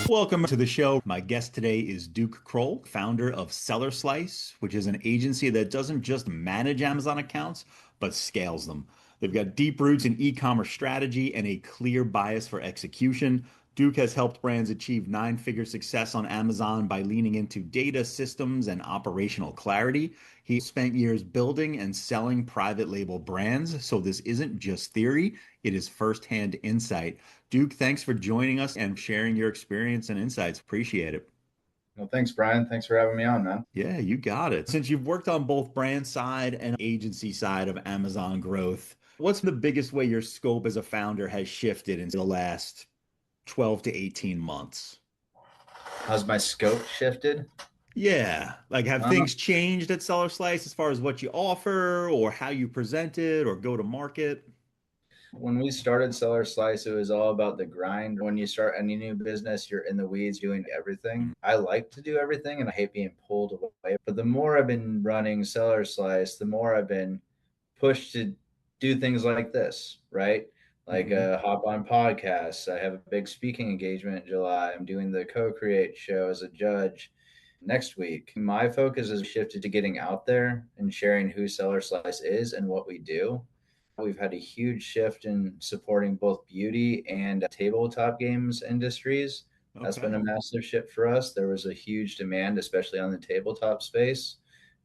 Welcome to the show. My guest today is Duke Kroll, founder of SellerSlice, which is an agency that doesn't just manage Amazon accounts, but scales them. They've got deep roots in e-commerce strategy and a clear bias for execution. Duke has helped brands achieve nine-figure success on Amazon by leaning into data systems and operational clarity. He spent years building and selling private label brands, so this isn't just theory, it is firsthand insight. Duke, thanks for joining us and sharing your experience and insights. Appreciate it. Well, thanks, Brian. Thanks for having me on, man. Yeah, you got it. Since you've worked on both brand side and agency side of Amazon growth, what's the biggest way your scope as a founder has shifted in the last 12 to 18 months? How's my scope shifted? Yeah, like have Uh, things changed at Seller Slice as far as what you offer or how you present it or go to market? when we started SellerSlice, it was all about the grind. When you start any new business, you're in the weeds doing everything. I like to do everything and I hate being pulled away. But the more I've been running SellerSlice, the more I've been pushed to do things like this, right? Like Mhm. hop on podcasts. I have a big speaking engagement in July. I'm doing the co-create show as a judge next week. My focus has shifted to getting out there and sharing who SellerSlice is and what we do. We've had a huge shift in supporting both beauty and tabletop games industries. That's been Okay. a massive shift for us. There was a huge demand, especially on the tabletop space,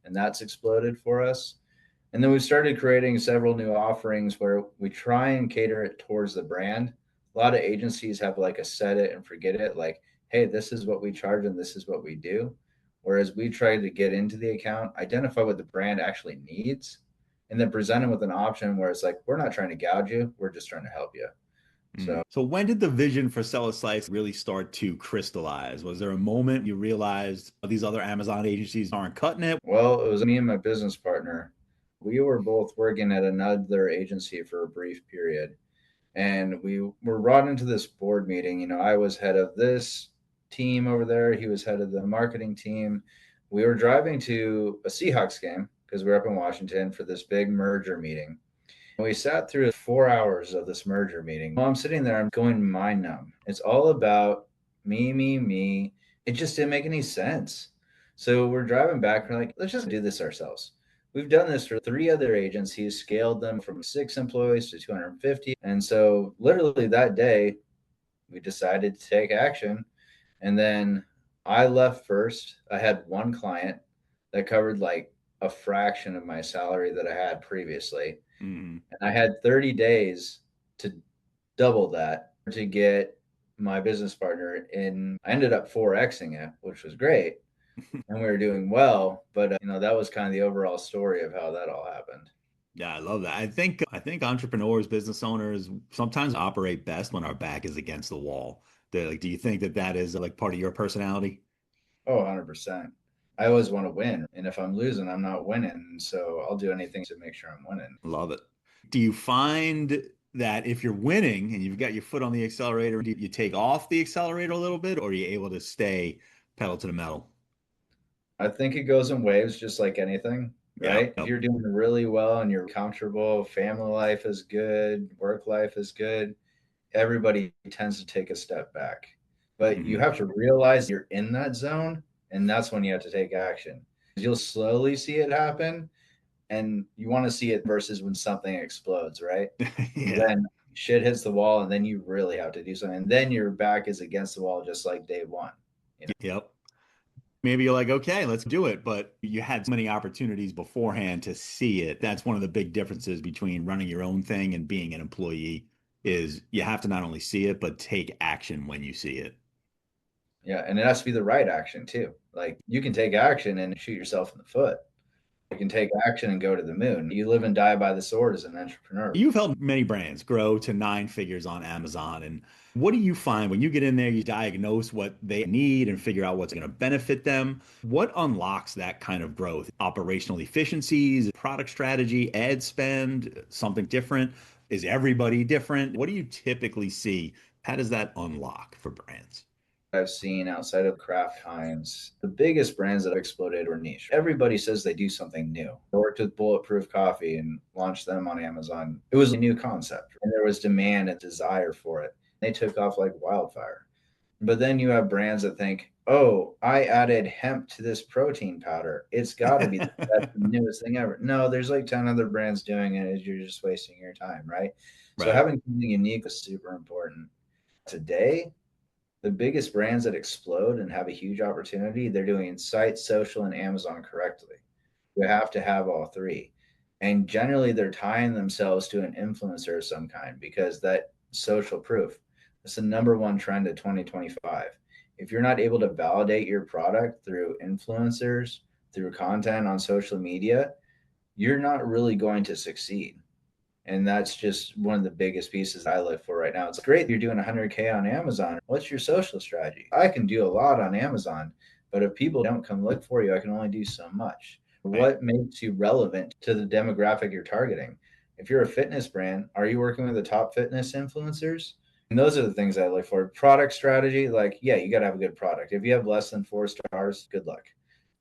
and that's exploded for us. And then we started creating several new offerings where we try and cater it towards the brand. A lot of agencies have like a set it and forget it, like, hey, this is what we charge and this is what we do. Whereas we try to get into the account, identify what the brand actually needs, and then present them with an option where it's like, we're not trying to gouge you, we're just trying to help you. So, So when did the vision for Seller Slice really start to crystallize? Was there a moment you realized these other Amazon agencies aren't cutting it? well, it was me and my business partner. We were both working at another agency for a brief period. And we were brought into this board meeting. I was head of this team over there, he was head of the marketing team. We were driving to a Seahawks game because we were up in Washington for this big merger meeting. And we sat through 4 hours of this merger meeting. While I'm sitting there, I'm going mind numb. It's all about me, me, me. It just didn't make any sense. So we're driving back. We're like, let's just do this ourselves. We've done this for three other agencies, scaled them from 6 employees to 250. And so, literally, that day, we decided to take action. And then I left first. I had one client that covered like a fraction of my salary that I had previously. Mm. And I had 30 days to double that to get my business partner in. I ended up 4Xing it, which was great. And we were doing well. But, that was kind of the overall story of how that all happened. Yeah, I love that. I think entrepreneurs, business owners sometimes operate best when our back is against the wall. Do you think that that is like part of your personality? Oh, 100%. I always want to win. And if I'm losing, I'm not winning. So I'll do anything to make sure I'm winning. Love it. Do you find that if you're winning and you've got your foot on the accelerator, do you take off the accelerator a little bit, or are you able to stay pedal to the metal? I think it goes in waves, just like anything, Yeah. right? If you're doing really well and you're comfortable, family life is good, work life is good, everybody tends to take a step back. But you Mhm. have to realize you're in that zone, and that's when you have to take action. You'll slowly see it happen, and you want to see it versus when something explodes, right? Yeah. Then shit hits the wall, and then you really have to do something. And then your back is against the wall, just like day one. You know? Yep. Maybe you're like, okay, let's do it. But you had so many opportunities beforehand to see it. That's one of the big differences between running your own thing and being an employee is you have to not only see it, but take action when you see it. Yeah, and it has to be the right action too. Like you can take action and shoot yourself in the foot. You can take action and go to the moon. You live and die by the sword as an entrepreneur. You've helped many brands grow to nine figures on Amazon. And what do you find when you get in there, you diagnose what they need and figure out what's going to benefit them? What unlocks that kind of growth? Operational efficiencies, product strategy, ad spend, something different? Is everybody different? What do you typically see? How does that unlock for brands? I've seen outside of Kraft Heinz, the biggest brands that have exploded were niche. Everybody says they do something new. I worked with Bulletproof Coffee and launched them on Amazon. It was a new concept, and there was demand and desire for it. They took off like wildfire. But then you have brands that think, oh, I added hemp to this protein powder. It's got to be the best, newest thing ever. No, there's like 10 other brands doing it. You're just wasting your time, right? So Right. having something unique is super important. Today, the biggest brands that explode and have a huge opportunity, they're doing site, social, and Amazon correctly. You have to have all three. And generally, they're tying themselves to an influencer of some kind because that social proof. It's the number one trend of 2025. If you're not able to validate your product through influencers, through content on social media, you're not really going to succeed. And that's just one of the biggest pieces I look for right now. It's great you're doing 100K on Amazon. What's your social strategy? I can do a lot on Amazon, but if people don't come look for you, I can only do so much. Right. What makes you relevant to the demographic you're targeting? If you're a fitness brand, are you working with the top fitness influencers? And those are the things I look for. Product strategy, like, yeah, you got to have a good product. If you have less than 4 stars, good luck.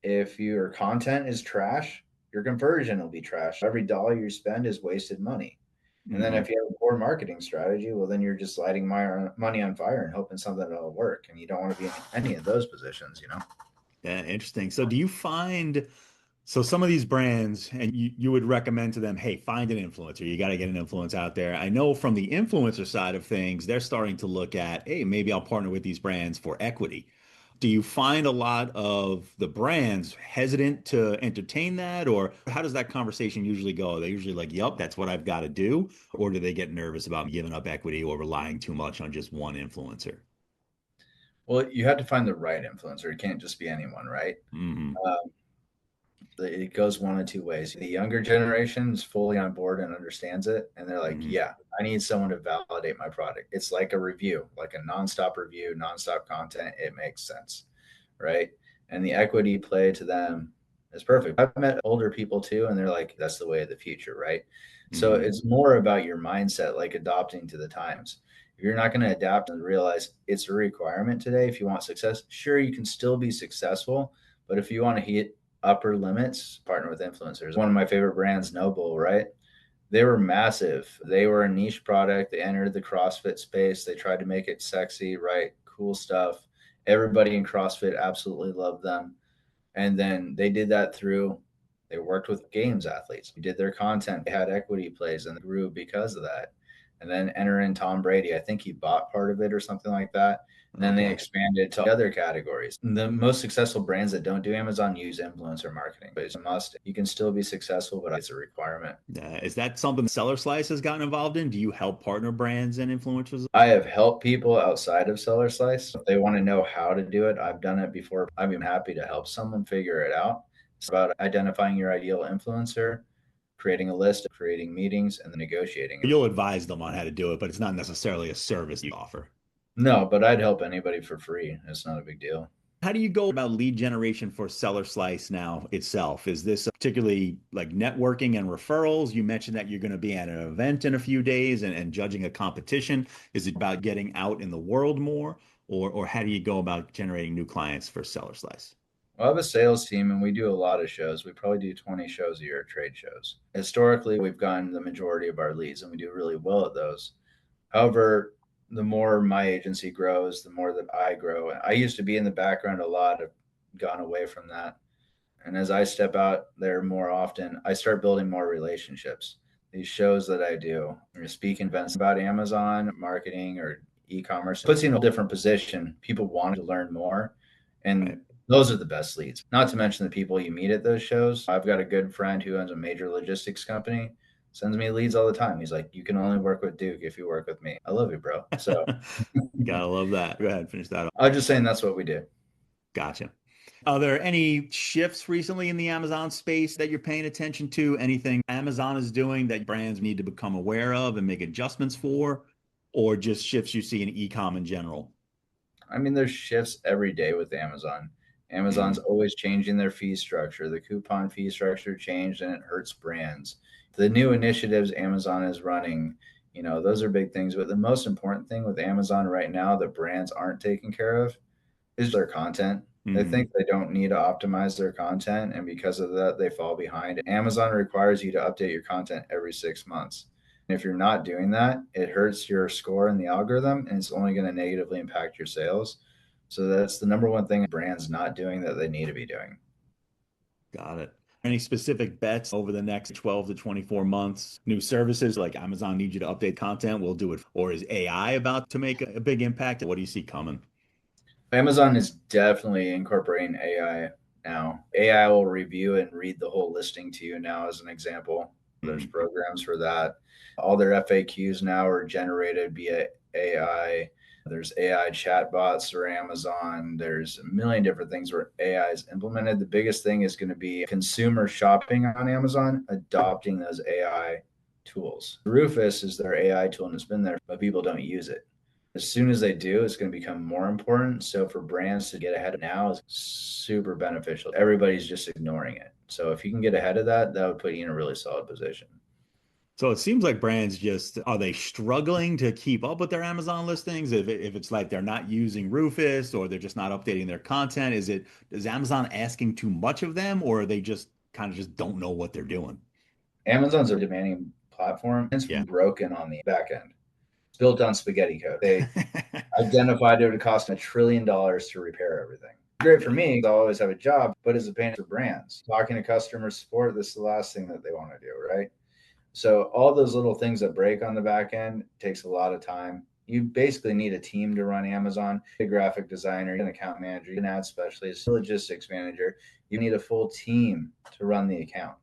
If your content is trash, your conversion will be trash. Every dollar you spend is wasted money. And then Hmm. if you have a poor marketing strategy, well, then you're just lighting money on fire and hoping something will work. And you don't want to be in any of those positions, you know? Yeah, interesting. So do you find so some of these brands, and you would recommend to them, hey, find an influencer. You got to get an influence out there. I know from the influencer side of things, they're starting to look at, hey, maybe I'll partner with these brands for equity. Do you find a lot of the brands hesitant to entertain that, or how does that conversation usually go? Are they usually like, yep, that's what I've got to do, or do they get nervous about giving up equity or relying too much on just one influencer? Well, you have to find the right influencer. It can't just be anyone, right? Hmm. Um, it goes one of two ways. The younger generation is fully on board and understands it. And they're like, Hmm. yeah, I need someone to validate my product. It's like a review, like a nonstop review, nonstop content. It makes sense, right? And the equity play to them is perfect. I've met older people too, and they're like, that's the way of the future, right? So Hmm. it's more about your mindset, like adopting to the times. If you're not going to adapt and realize it's a requirement today, if you want success, sure, you can still be successful. But if you want to hit upper limits, partner with influencers. One of my favorite brands, Noble, right? They were massive. They were a niche product. They entered the CrossFit space. They tried to make it sexy, right? Cool stuff. Everybody in CrossFit absolutely loved them. And then they did that through, they worked with games athletes. They did their content. They had equity plays and grew because of that. And then enter in Tom Brady. I think he bought part of it or something like that. And then they Okay. expanded to other categories. The most successful brands that don't do Amazon use influencer marketing, but it's a must. You can still be successful, but it's a requirement. Is that something SellerSlice has gotten involved in? Do you help partner brands and influencers? I have helped people outside of SellerSlice. If they want to know how to do it, I've done it before. I'm even happy to help someone figure it out. It's about identifying your ideal influencer, creating a list, creating meetings, and then negotiating. You'll advise them on how to do it, but it's not necessarily a service you offer. No, but I'd help anybody for free. It's not a big deal. How do you go about lead generation for SellerSlice now itself? Is this particularly like networking and referrals? You mentioned that you're going to be at an event in a few days and judging a competition. Is it about getting out in the world more, or how do you go about generating new clients for SellerSlice? Well, I have a sales team and we do a lot of shows. We probably do 20 shows a year, trade shows. Historically, we've gotten the majority of our leads and we do really well at those. However, the more my agency grows, the more that I grow. I used to be in the background a lot. I've gone away from that. And as I step out there more often, I start building more relationships. These shows that I do, or speak events about Amazon marketing or e-commerce, puts you in a different position. People want to learn more, and Right. those are the best leads. Not to mention the people you meet at those shows. I've got a good friend who owns a major logistics company. Sends me leads all the time. He's like, "You can only work with Duke if you work with me." I love you, bro. So Gotta love that. Go ahead, finish that. I'm just saying that's what we do. Gotcha. Are there any shifts recently in the Amazon space that you're paying attention to? Anything Amazon is doing that brands need to become aware of and make adjustments for, or just shifts you see in e-com in general? I mean, there's shifts every day with Amazon. Amazon's Hmm. always changing their fee structure. The coupon fee structure changed and it hurts brands. The new initiatives Amazon is running, those are big things. But the most important thing with Amazon right now that brands aren't taking care of is their content. They Hmm. think they don't need to optimize their content. And because of that, they fall behind. Amazon requires you to update your content every 6 months. And if you're not doing that, it hurts your score in the algorithm and it's only going to negatively impact your sales. So that's the number one thing brands not doing that they need to be doing. Got it. Any specific bets over the next 12 to 24 months? New services like Amazon needs you to update content, we'll do it. Or is AI about to make a big impact? What do you see coming? Amazon is definitely incorporating AI now. AI will review and read the whole listing to you now, as an example. There's Mhm. programs for that. All their FAQs now are generated via AI. There's AI chatbots for Amazon. There's a million different things where AI is implemented. The biggest thing is going to be consumer shopping on Amazon, adopting those AI tools. Rufus is their AI tool and it's been there, but people don't use it. As soon as they do, it's going to become more important. So for brands to get ahead of now is super beneficial. Everybody's just ignoring it. So if you can get ahead of that, that would put you in a really solid position. So it seems like brands just are they struggling to keep up with their Amazon listings? If it's like they're not using Rufus or they're just not updating their content, is Amazon asking too much of them or they just kind of just don't know what they're doing? Amazon's a demanding platform. It's Yeah. broken on the back end. It's built on spaghetti code. They identified it would cost $1 trillion to repair everything. Great for Yeah. me. I always have a job, but it's a pain for brands. Talking to customer support, this is the last thing that they want to do, right? So all those little things that break on the back end takes a lot of time. You basically need a team to run Amazon, a graphic designer, an account manager, an ad specialist, a logistics manager. You need a full team to run the account.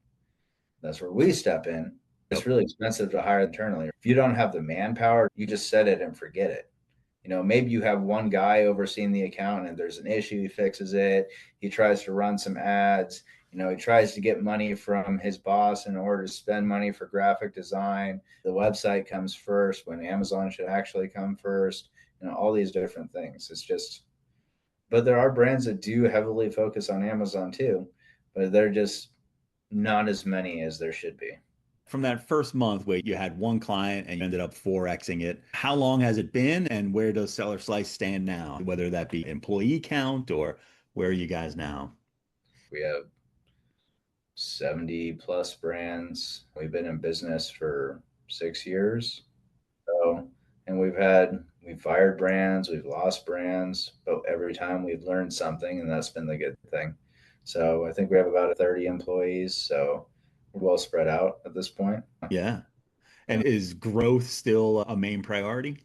That's where we step in. It's Yep. really expensive to hire internally. If you don't have the manpower, you just set it and forget it. Maybe you have one guy overseeing the account and there's an issue, he fixes it. He tries to run some ads. He tries to get money from his boss in order to spend money for graphic design. The website comes first when Amazon should actually come first. All these different things. It's just, but there are brands that do heavily focus on Amazon too, but they're just not as many as there should be. From that first month where you had one client and you ended up 4Xing it, how long has it been and where does SellerSlice stand now? Whether that be employee count or where are you guys now? We have 70 plus brands. We've been in business for 6 years. So, and we've fired brands, we've lost brands, but every time we've learned something, and that's been the good thing. So I think we have about 30 employees. So we're well spread out at this point. Yeah. Yeah. And is growth still a main priority?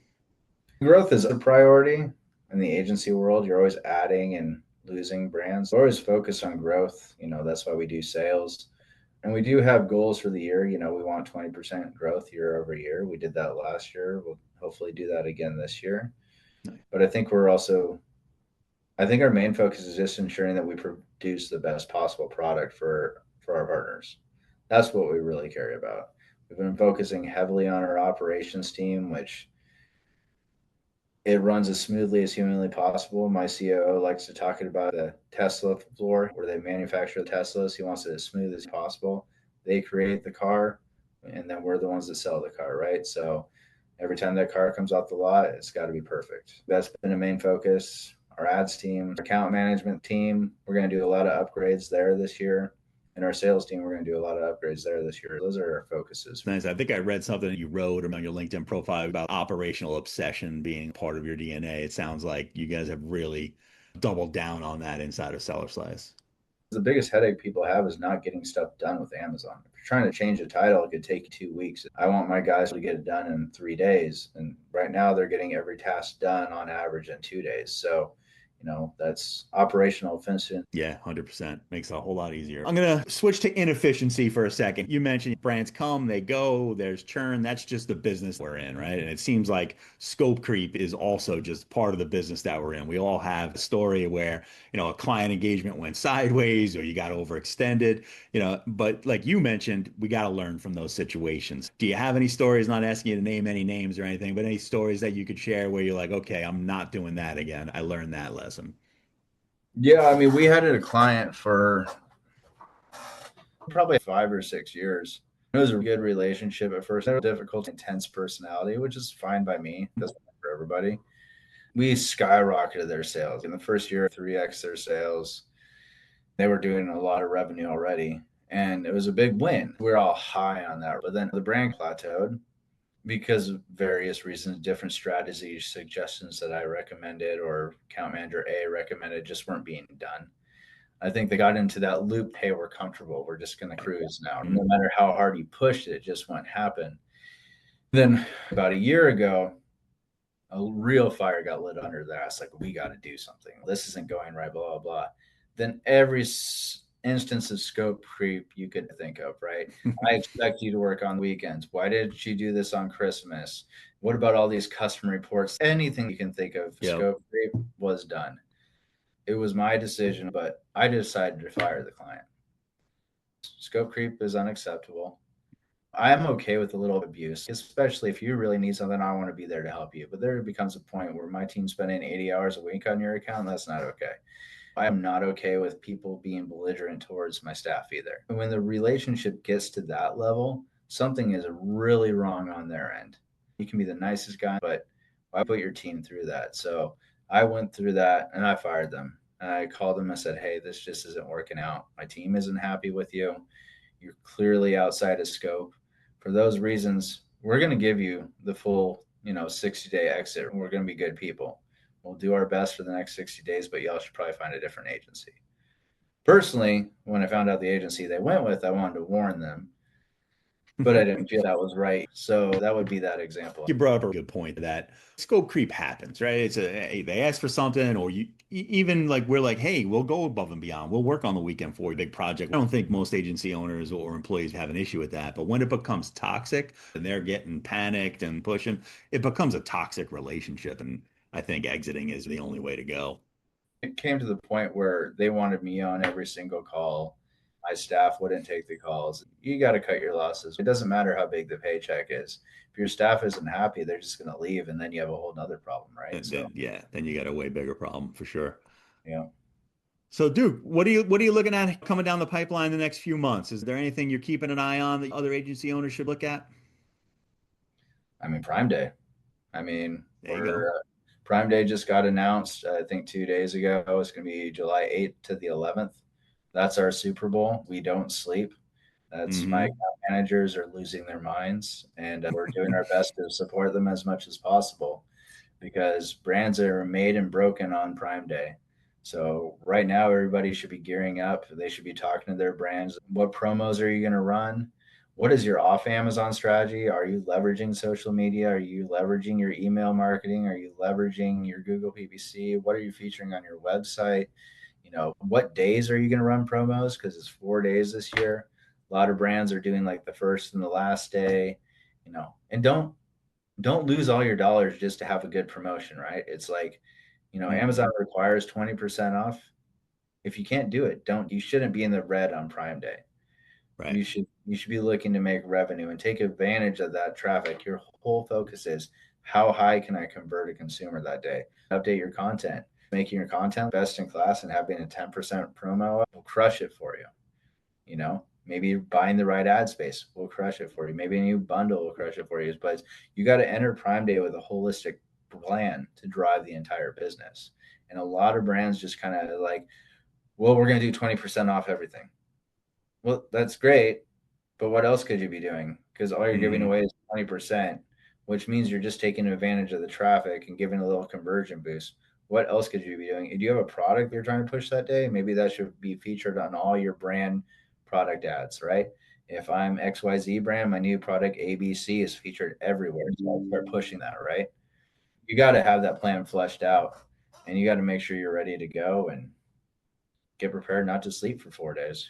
Growth is a priority in the agency world. You're always adding and losing brands. We're always focused on growth. That's why we do sales. And we do have goals for the year. We want 20% growth year over year. We did that last year. We'll hopefully do that again this year. But I think our main focus is just ensuring that we produce the best possible product for our partners. That's what we really care about. We've been focusing heavily on our operations team, which it runs as smoothly as humanly possible. My COO likes to talk about the Tesla floor where they manufacture the Teslas. He wants it as smooth as possible. They create the car, and then we're the ones that sell the car, right? So every time that car comes off the lot, it's got to be perfect. That's been a main focus. Our ads team, our account management team, we're going to do a lot of upgrades there this year. And our sales team, we're going to do a lot of upgrades there this year. Those are our focuses. Nice. I think I read something that you wrote on your LinkedIn profile about operational obsession being part of your DNA. It sounds like you guys have really doubled down on that inside of SellerSlice. The biggest headache people have is not getting stuff done with Amazon. If you're trying to change a title, it could take you 2 weeks. I want my guys to get it done in 3 days. And right now they're getting every task done on average in 2 days. So, that's operational efficiency. Yeah, 100%. Makes it a whole lot easier. I'm going to switch to inefficiency for a second. You mentioned brands come, they go, there's churn. That's just the business we're in, right? And it seems like scope creep is also just part of the business that we're in. We all have a story where, a client engagement went sideways or you got overextended, but like you mentioned, we got to learn from those situations. Do you have any stories, not asking you to name any names or anything, but any stories that you could share where you're like, okay, I'm not doing that again. I learned that lesson. Yeah, I mean, we had a client for probably 5 or 6 years. It was a good relationship at first. They were difficult, intense personality, which is fine by me. It doesn't work for everybody. We skyrocketed their sales. In the first year, 3x their sales. They were doing a lot of revenue already. And it was a big win. We were all high on that. But then the brand plateaued. because of various reasons, different strategies, suggestions that I recommended or account manager A recommended just weren't being done. I think they got into that loop. Hey, we're comfortable. We're just going to cruise now. Mm. No matter how hard you pushed it, it just wouldn't happen. Then about a year ago, a real fire got lit under their ass. Like, we got to do something. This isn't going right, blah, blah, blah. Then every instance of scope creep you could think of, right? I expect you to work on weekends. Why did you do this on Christmas? What about all these customer reports? Anything you can think of, Yep. scope creep was done. It was my decision, but I decided to fire the client. Scope creep is unacceptable. I'm okay with a little abuse, especially if you really need something. I want to be there to help you. But there becomes a point where my team's spending 80 hours a week on your account. That's not okay. I am not okay with people being belligerent towards my staff either. And when the relationship gets to that level, something is really wrong on their end. You can be the nicest guy, but why put your team through that? So I went through that and I fired them. And I called them and said, hey, this just isn't working out. My team isn't happy with you. You're clearly outside of scope. For those reasons, we're going to give you the full, 60-day exit. We're going to be good people. We'll do our best for the next 60 days, but y'all should probably find a different agency. Personally, when I found out the agency they went with, I wanted to warn them, but I didn't feel that was right. So that would be that example. You brought up a good point that scope creep happens, right? It's hey, they ask for something, or even like we're like, hey, we'll go above and beyond. We'll work on the weekend for a big project. I don't think most agency owners or employees have an issue with that. But when it becomes toxic and they're getting panicked and pushing, it becomes a toxic relationship. And I think exiting is the only way to go. It came to the point where they wanted me on every single call. My staff wouldn't take the calls. You got to cut your losses. It doesn't matter how big the paycheck is. If your staff isn't happy, they're just going to leave, and then you have a whole nother problem, right? And So, then yeah, then you got a way bigger problem for sure. yeah. So, Duke, what are you looking at coming down the pipeline in the next few months? Is there anything you're keeping an eye on that other agency owners should look at? I mean, Prime Day. I mean, There you we're go. Prime Day just got announced. I think 2 days ago. It's going to be July 8th to the 11th. That's our Super Bowl. We don't sleep. That's my Hmm. account managers are losing their minds, and we're doing our best to support them as much as possible because brands are made and broken on Prime Day. So right now, everybody should be gearing up. They should be talking to their brands. What promos are you going to run? What is your off Amazon strategy? Are you leveraging social media? Are you leveraging your email marketing? Are you leveraging your Google PPC? What are you featuring on your website? What days are you going to run promos? Because it's 4 days this year. A lot of brands are doing like the first and the last day, and don't lose all your dollars just to have a good promotion, right? It's like, Hmm. Amazon requires 20% off. If you can't do it, don't. You shouldn't be in the red on Prime Day. Right. You should be looking to make revenue and take advantage of that traffic. Your whole focus is how high can I convert a consumer that day? Update your content. Making your content best in class and having a 10% promo will crush it for you. Maybe buying the right ad space will crush it for you. Maybe a new bundle will crush it for you. But you got to enter Prime Day with a holistic plan to drive the entire business. And a lot of brands just kind of like, well, we're going to do 20% off everything. Well, that's great, but what else could you be doing? Because all you're giving Hmm. away is 20%, which means you're just taking advantage of the traffic and giving a little conversion boost. What else could you be doing? Do you have a product you're trying to push that day? Maybe that should be featured on all your brand product ads, right? If I'm XYZ brand, my new product ABC is featured everywhere. So I'll start pushing that, right? You got to have that plan fleshed out and you got to make sure you're ready to go and get prepared not to sleep for 4 days.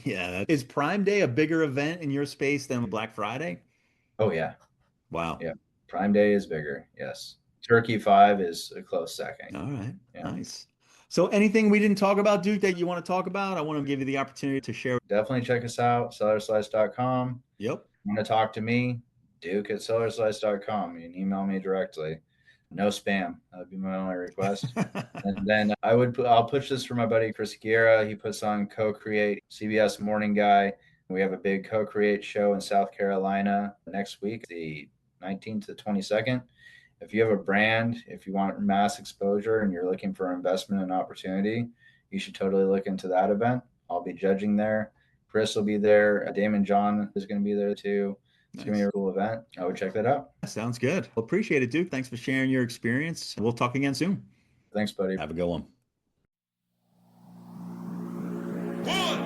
Yeah. Is Prime Day a bigger event in your space than Black Friday? Oh, yeah. Wow. Yeah. Prime Day is bigger. Yes. Turkey 5 is a close second. All right. Yeah. Nice. So anything we didn't talk about, Duke, that you want to talk about? I want to give you the opportunity to share. Definitely check us out, sellerslice.com. Yep. Want to talk to me? Duke at sellerslice.com. You can email me directly. No spam. That would be my only request. And then I'll push this for my buddy Chris Guerra. He puts on Co-Create, CBS Morning Guy. We have a big Co-Create show in South Carolina next week, the 19th to 22nd. If you have a brand, if you want mass exposure and you're looking for investment and opportunity, you should totally look into that event. I'll be judging there. Chris will be there. Damon John is going to be there too. It's going to be a cool event. I would check that out. Sounds good. Well, appreciate it, Duke. Thanks for sharing your experience. We'll talk again soon. Thanks, buddy. Have a good one. 1,